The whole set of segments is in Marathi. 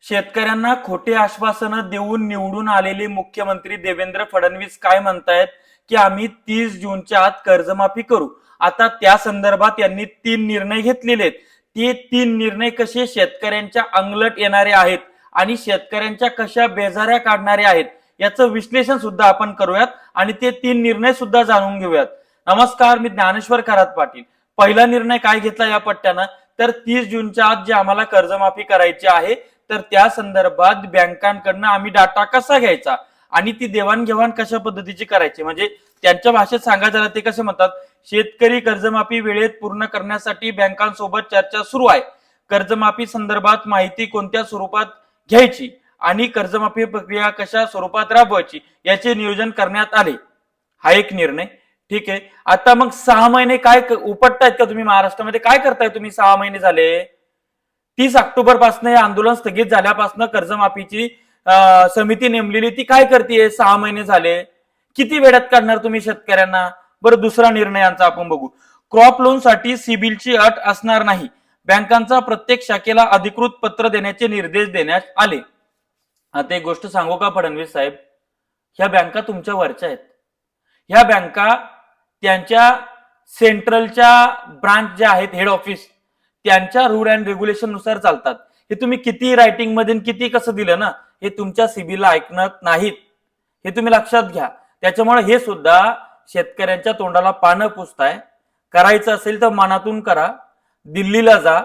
शेतकऱ्यांना खोटे आश्वासनं देऊन निवडून आलेले मुख्यमंत्री देवेंद्र फडणवीस काय म्हणतायत की आम्ही 30 जूनच्या आत कर्जमाफी करू. आता त्या संदर्भात यांनी 3 निर्णय घेतलेले आहेत. ते 3 निर्णय कसे शेतकऱ्यांच्या अंगलट येणारे आहेत आणि शेतकऱ्यांच्या कशा बेजाऱ्या काढणारे आहेत याचं विश्लेषण सुद्धा आपण करूयात आणि ते 3 निर्णय सुद्धा जाणून घेऊयात. नमस्कार, मी ज्ञानेश्वर खरात पाटील. पहिला निर्णय काय घेतला या पट्ट्यानं, तर 30 जूनच्या आत जे आम्हाला कर्जमाफी करायची आहे तर त्या संदर्भात बँकांकडनं आम्ही डाटा कसा घ्यायचा आणि ती देवाणघेवाण कशा पद्धतीची करायची. म्हणजे त्यांच्या भाषेत सांगायचं झालं ते कसे म्हणतात, शेतकरी कर्जमाफी वेळेत पूर्ण करण्यासाठी बँकांसोबत चर्चा सुरू आहे. कर्जमाफी संदर्भात माहिती कोणत्या स्वरूपात घ्यायची आणि कर्जमाफी प्रक्रिया कशा स्वरूपात राबवायची याचे नियोजन करण्यात आले. हा एक निर्णय. ठीक आहे. आता मग 6 महिने काय उपटतायत का तुम्ही महाराष्ट्रामध्ये? काय करताय तुम्ही? 6 महिने झाले. 30 ऑक्टोबर पासून हे आंदोलन स्थगित झाल्यापासून कर्जमाफीची समिती नेमलेली ती काय करते? 6 महिने झाले. किती वेळात काढणार तुम्ही शेतकऱ्यांना? बरं, दुसरा निर्णयांचा आपण बघू. क्रॉप लोन साठी सिबिलची अट असणार नाही. बँकांचा प्रत्येक शाखेला अधिकृत पत्र देण्याचे निर्देश देण्यात आले. आता एक गोष्ट सांगू का फडणवीस साहेब, ह्या बँका तुमच्या वरच्या आहेत. ह्या बँका त्यांच्या सेंट्रलच्या ब्रांच ज्या आहेत, हेड ऑफिस, त्यांच्या रूल अँड रेग्युलेशन नुसार चालतात. हे तुम्ही किती रायटिंग मध्ये किती कसं दिलं ना, हे तुमच्या सिबिलला ऐकत नाहीत. हे तुम्ही लक्षात घ्या. त्याच्यामुळे हे सुद्धा शेतकऱ्यांच्या तोंडाला पानं पुसताय. करायचं असेल तर मनातून करा. दिल्लीला जा,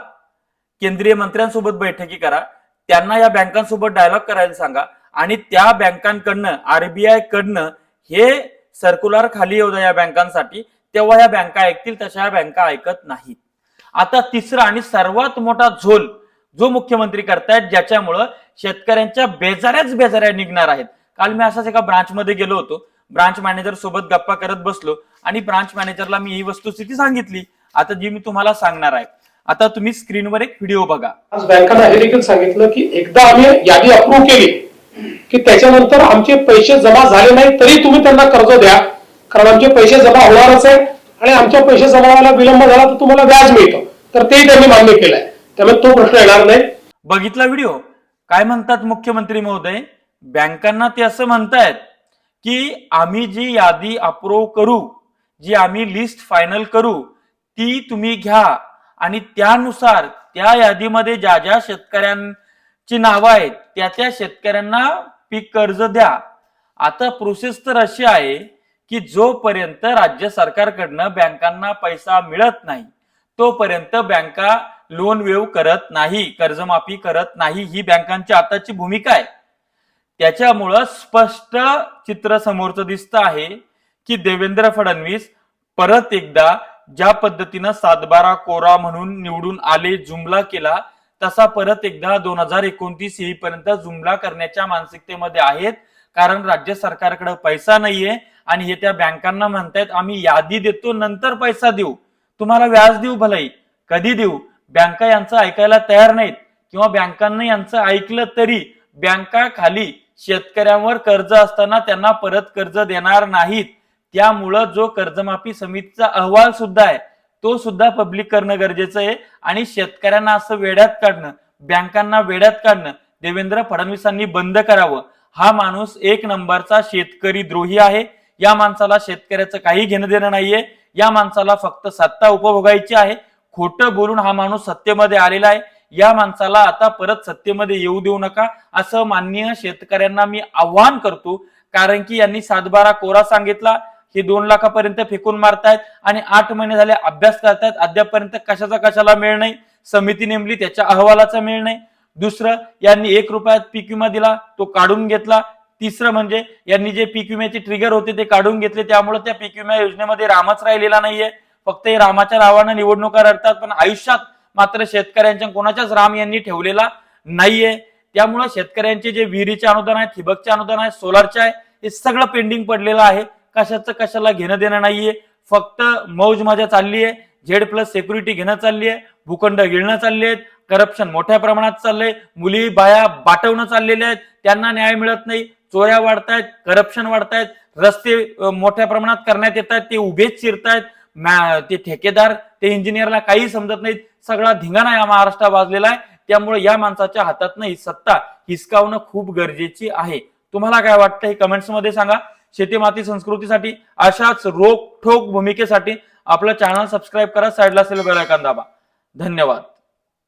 केंद्रीय मंत्र्यांसोबत बैठकी करा, त्यांना या बँकांसोबत डायलॉग करायला सांगा आणि त्या बँकांकडनं, आरबीआय कडनं हे सर्क्युलर खाली येऊ द्या या बँकांसाठी. तेव्हा या बँका ऐकतील, तशा या बँका ऐकत नाहीत. आता तिसरा आणि सर्वात मोठा झोल जो मुख्यमंत्री करतायत, ज्याच्यामुळं शेतकऱ्यांच्या बेजाऱ्या निघणार आहेत. काल मी असाच एका ब्रांचमध्ये गेलो होतो. ब्रांच मॅनेजर सोबत गप्पा करत बसलो आणि ब्रांच मॅनेजरला मी ही वस्तुस्थिती सांगितली. आता जी मी तुम्हाला सांगणार आहे. आता तुम्ही स्क्रीनवर एक व्हिडिओ बघा. आज बँकांना हे देखील सांगितलं की एकदा आम्ही यादी अप्रूव्ह केली की त्याच्यानंतर आमचे पैसे जमा झाले नाही तरी तुम्ही त्यांना कर्ज द्या, कारण आमचे पैसे जमा होणारच आहे आणि आमच्या पैसे जमा व्हायला विलंब झाला तर तुम्हाला व्याज मिळतं. तर तेही त्यांनी मान्य केलंय. त्यामुळे तो प्रश्न येणार नाही. बघितला व्हिडिओ? काय म्हणतात मुख्यमंत्री महोदय? बँकांना ते असं म्हणतायत की आम्ही जी यादी अप्रूव्ह करू, जी आम्ही लिस्ट फायनल करू, ती तुम्ही घ्या आणि त्यानुसार त्या यादीमध्ये ज्या ज्या शेतकऱ्यांची नावं आहेत त्या शेतकऱ्यांना पीक कर्ज द्या. आता प्रोसेस तर अशी आहे की जोपर्यंत राज्य सरकारकडनं बँकांना पैसा मिळत नाही तोपर्यंत बँका लोन वेव करत नाही, कर्जमाफी करत नाही. ही बँकांची आताची भूमिका आहे. त्याच्यामुळं स्पष्ट चित्र समोरचं दिसतं आहे की देवेंद्र फडणवीस परत एकदा ज्या पद्धतीनं 7/12 कोरा म्हणून निवडून आले, जुमला केला, तसा परत एकदा 2029 येईपर्यंत जुमला करण्याच्या मानसिकतेमध्ये आहेत. कारण राज्य सरकारकडे पैसा नाहीये आणि हे त्या बँकांना म्हणतायत आम्ही यादी देतो, नंतर पैसा देऊ, तुम्हाला व्याज देऊ, भलाई कधी देऊ. बँका यांचं ऐकायला तयार नाहीत किंवा बँकांना यांचं ऐकलं तरी बँका खाली शेतकऱ्यांवर कर्ज असताना त्यांना परत कर्ज देणार नाहीत. त्यामुळं जो कर्जमाफी समितीचा अहवाल सुद्धा आहे तो सुद्धा पब्लिक करणं गरजेचं आहे आणि शेतकऱ्यांना असं वेड्यात काढणं, बँकांना वेड्यात काढणं देवेंद्र फडणवीसांनी बंद करावं. हा माणूस 1 नंबरचा शेतकरी द्रोही आहे. या माणसाला शेतकऱ्याचं काही घेणं देणं नाहीये. या माणसाला फक्त सत्ता उपभोगायची आहे. खोटं बोलून हा माणूस सत्तेमध्ये आलेला आहे. या माणसाला आता परत सत्तेमध्ये येऊ देऊ नका, असं माननीय शेतकऱ्यांना मी आव्हान करतो. कारण की यांनी 7/12 कोरा सांगितला, हे 2 लाखापर्यंत फेकून मारतायत आणि 8 महिने झाले अभ्यास करतायत, अद्यापर्यंत कशाला मेळ नाही. समिती नेमली, त्याच्या अहवालाचा मेळ नाही. दुसरं, यांनी 1 रुपयात पीक विमा दिला, तो काढून घेतला. तिसरं म्हणजे यांनी जे पीक विम्याचे ट्रिगर होते ते काढून घेतले. त्यामुळे त्या पीक विमा योजनेमध्ये रामच राहिलेला नाहीये. फक्त हे रामाच्या नावानं निवडणुका लढतात, पण आयुष्यात मात्र शेतकऱ्यांच्या कोणाच्याच राम यांनी ठेवलेला नाहीये. त्यामुळे शेतकऱ्यांचे जे विहिरीचे अनुदान आहे, ठिबकचे अनुदान आहे, सोलारचे आहे, हे सगळं पेंडिंग पडलेलं आहे. कशाला घेणं देणं नाहीये. फक्त मौज मजा चालली आहे. Z+ सेक्युरिटी घेणं चालली आहे, भूखंड गिळणं चालले आहेत, करप्शन मोठ्या प्रमाणात चाललंय, मुली बाया बाटवणं चाललेले आहेत, त्यांना न्याय मिळत नाही, चोऱ्या वाढतायत, करप्शन वाढतायत, रस्ते मोठ्या प्रमाणात करण्यात येत आहेत, ते उभेच चिरतायत. ते ठेकेदार, ते इंजिनियरला काही समजत नाहीत. सगळा धिंगाणा या महाराष्ट्रात वाजलेला आहे. त्यामुळे या माणसाच्या हातात ही सत्ता हिसकावणं खूप गरजेची आहे. तुम्हाला काय वाटतं हे कमेंट्स मध्ये सांगा. शेती माती संस्कृतीसाठी अशाच रोखोक भूमिकेसाठी आपलं चॅनल सबस्क्राईब करा, साईडला असेल बेल आयकॉन दाबा. धन्यवाद.